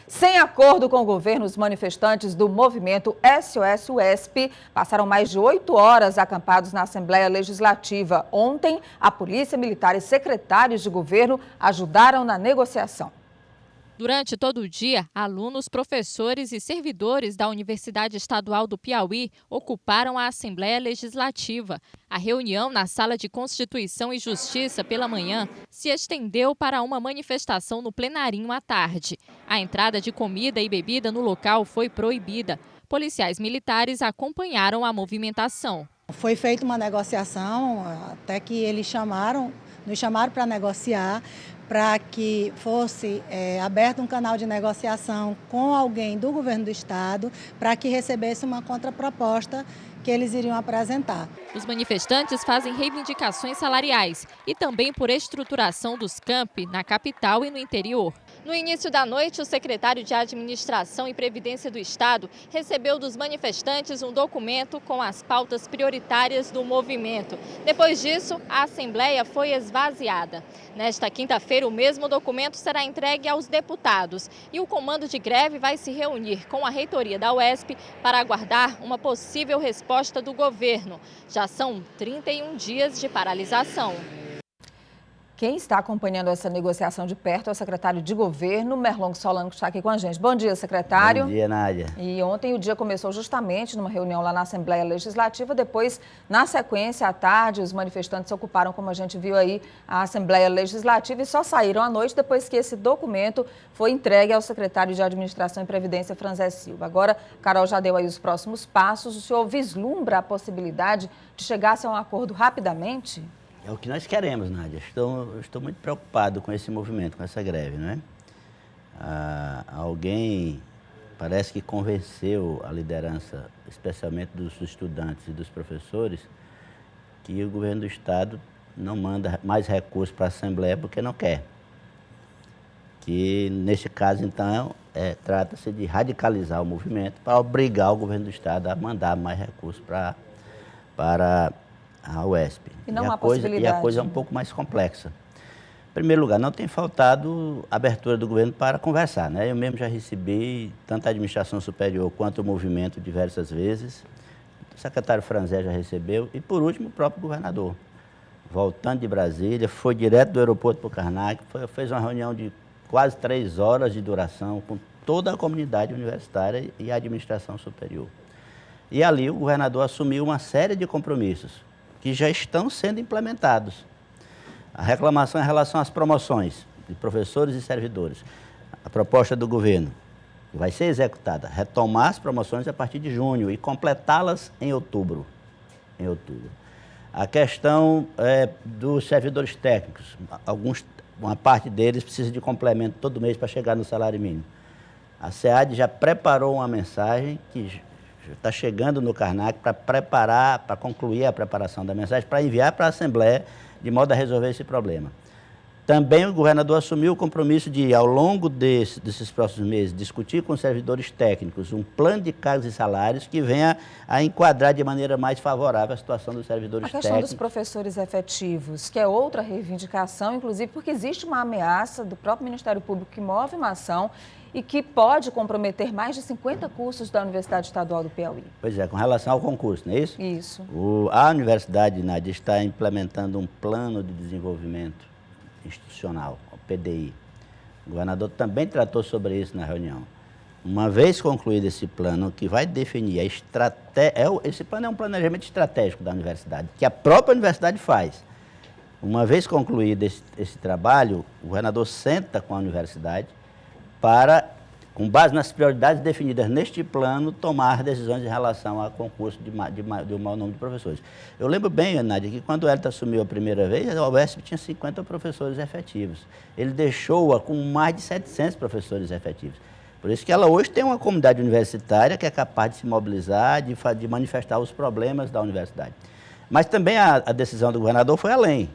Sem acordo com o governo, os manifestantes do movimento SOS-UESP passaram mais de 8 horas acampados na Assembleia Legislativa. Ontem, a Polícia Militar e secretários de governo ajudaram na negociação. Durante todo o dia, alunos, professores e servidores da Universidade Estadual do Piauí ocuparam a Assembleia Legislativa. A reunião na Sala de Constituição e Justiça pela manhã se estendeu para uma manifestação no plenarinho à tarde. A entrada de comida e bebida no local foi proibida. Policiais militares acompanharam a movimentação. Foi feita uma negociação, até que eles nos chamaram para negociar, para que fosse aberto um canal de negociação com alguém do governo do estado, para que recebesse uma contraproposta que eles iriam apresentar. Os manifestantes fazem reivindicações salariais e também por estruturação dos campi na capital e no interior. No início da noite, o secretário de Administração e Previdência do Estado recebeu dos manifestantes um documento com as pautas prioritárias do movimento. Depois disso, a Assembleia foi esvaziada. Nesta quinta-feira, o mesmo documento será entregue aos deputados e o comando de greve vai se reunir com a reitoria da UESP para aguardar uma possível resposta do governo. Já são 31 dias de paralisação. Quem está acompanhando essa negociação de perto é o secretário de governo, Merlong Solano, que está aqui com a gente. Bom dia, secretário. Bom dia, Nádia. E ontem o dia começou justamente numa reunião lá na Assembleia Legislativa. Depois, na sequência, à tarde, os manifestantes ocuparam, como a gente viu aí, a Assembleia Legislativa e só saíram à noite depois que esse documento foi entregue ao secretário de Administração e Previdência, Franzé Silva. Agora, Carol já deu aí os próximos passos. O senhor vislumbra a possibilidade de chegar-se a um acordo rapidamente? É o que nós queremos, Nádia. Estou muito preocupado com esse movimento, com essa greve, não é? Alguém parece que convenceu a liderança, especialmente dos estudantes e dos professores, que o governo do estado não manda mais recursos para a Assembleia porque não quer. Que, neste caso, então, trata-se de radicalizar o movimento para obrigar o governo do estado a mandar mais recursos para a UESP. E não há possibilidade. E a coisa é um pouco mais complexa. Em primeiro lugar, não tem faltado abertura do governo para conversar, né? Eu mesmo já recebi tanto a administração superior quanto o movimento diversas vezes. O secretário Franzé já recebeu e, por último, o próprio governador. Voltando de Brasília, foi direto do aeroporto para o Karnak, fez uma reunião de quase 3 horas de duração com toda a comunidade universitária e a administração superior. E ali o governador assumiu uma série de compromissos que já estão sendo implementados. A reclamação em relação às promoções de professores e servidores. A proposta do governo vai ser executada, retomar as promoções a partir de junho e completá-las em outubro. A questão dos servidores técnicos, uma parte deles precisa de complemento todo mês para chegar no salário mínimo. A SEAD já preparou uma mensagem que está chegando no Karnak para concluir a preparação da mensagem, para enviar para a Assembleia, de modo a resolver esse problema. Também o governador assumiu o compromisso de, ao longo desses próximos meses, discutir com os servidores técnicos um plano de cargos e salários que venha a enquadrar de maneira mais favorável a situação dos servidores técnicos. A questão dos professores efetivos, que é outra reivindicação, inclusive porque existe uma ameaça do próprio Ministério Público que move uma ação e que pode comprometer mais de 50 cursos da Universidade Estadual do Piauí. Pois é, com relação ao concurso, não é isso? Isso. A Universidade, Nádia, está implementando um plano de desenvolvimento institucional, o PDI. O governador também tratou sobre isso na reunião. Uma vez concluído esse plano, que vai definir a estratégia... Esse plano é um planejamento estratégico da universidade, que a própria universidade faz. Uma vez concluído esse trabalho, o governador senta com a universidade para, com base nas prioridades definidas neste plano, tomar decisões em relação ao concurso de um mau número de professores. Eu lembro bem, Nádia, que quando o Hélio assumiu a primeira vez, a UESP tinha 50 professores efetivos. Ele deixou-a com mais de 700 professores efetivos. Por isso que ela hoje tem uma comunidade universitária que é capaz de se mobilizar, de manifestar os problemas da universidade. Mas também a decisão do governador foi além.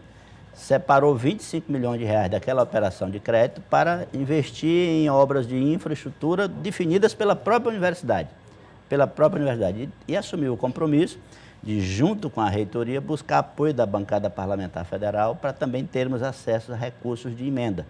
Separou 25 milhões de reais daquela operação de crédito para investir em obras de infraestrutura definidas pela própria universidade. E assumiu o compromisso de, junto com a reitoria, buscar apoio da bancada parlamentar federal para também termos acesso a recursos de emenda.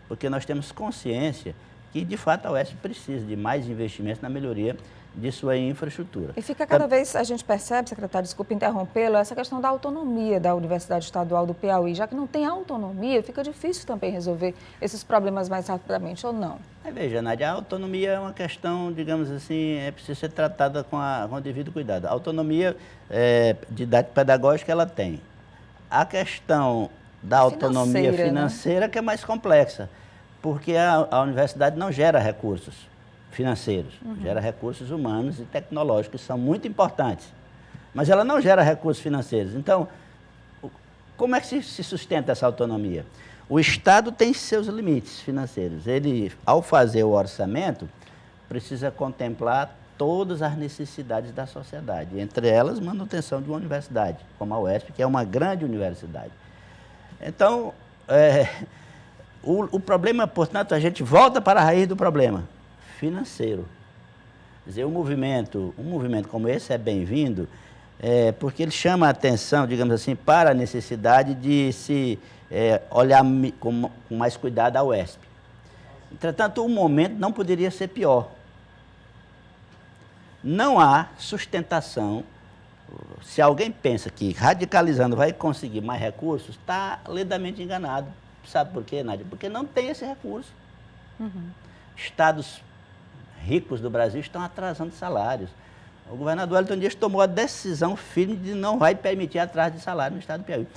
Porque nós temos consciência que, de fato, a UESP precisa de mais investimentos na melhoria de sua infraestrutura. E fica cada vez, a gente percebe, secretário, desculpe interrompê-lo, essa questão da autonomia da Universidade Estadual do Piauí. Já que não tem autonomia, fica difícil também resolver esses problemas mais rapidamente, ou não? Veja, Nádia, a autonomia é uma questão, digamos assim, precisa ser tratada com o devido cuidado. A autonomia didático-pedagógica ela tem. A questão da autonomia financeira, né? Que é mais complexa, porque a universidade não gera recursos financeiros, gera recursos humanos e tecnológicos, que são muito importantes, mas ela não gera recursos financeiros. Então, como é que se sustenta essa autonomia? O Estado tem seus limites financeiros. Ele, ao fazer o orçamento, precisa contemplar todas as necessidades da sociedade, entre elas, manutenção de uma universidade, como a UESP, que é uma grande universidade. Então, o problema, portanto, a gente volta para a raiz do problema, financeiro. Quer dizer, um movimento como esse é bem-vindo, porque ele chama a atenção, digamos assim, para a necessidade de se olhar com mais cuidado a UESP. Entretanto, o momento não poderia ser pior. Não há sustentação. Se alguém pensa que radicalizando vai conseguir mais recursos, está lindamente enganado. Sabe por quê, Nádia? Porque não tem esse recurso. Estados ricos do Brasil estão atrasando salários. O governador Wellington Dias tomou a decisão firme de não vai permitir atraso de salário no estado do Piauí.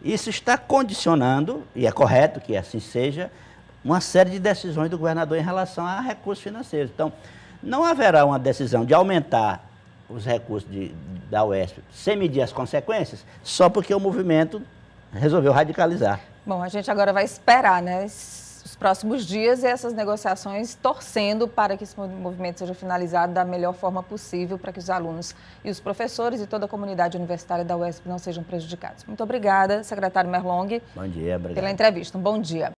Isso está condicionando, e é correto que assim seja, uma série de decisões do governador em relação a recursos financeiros. Então, não haverá uma decisão de aumentar os recursos da UESP sem medir as consequências, só porque o movimento resolveu radicalizar. Bom, a gente agora vai esperar, né, os próximos dias e essas negociações, torcendo para que esse movimento seja finalizado da melhor forma possível, para que os alunos e os professores e toda a comunidade universitária da UESP não sejam prejudicados. Muito obrigada, secretário Merlong, bom dia, obrigado. Pela entrevista. Um bom dia.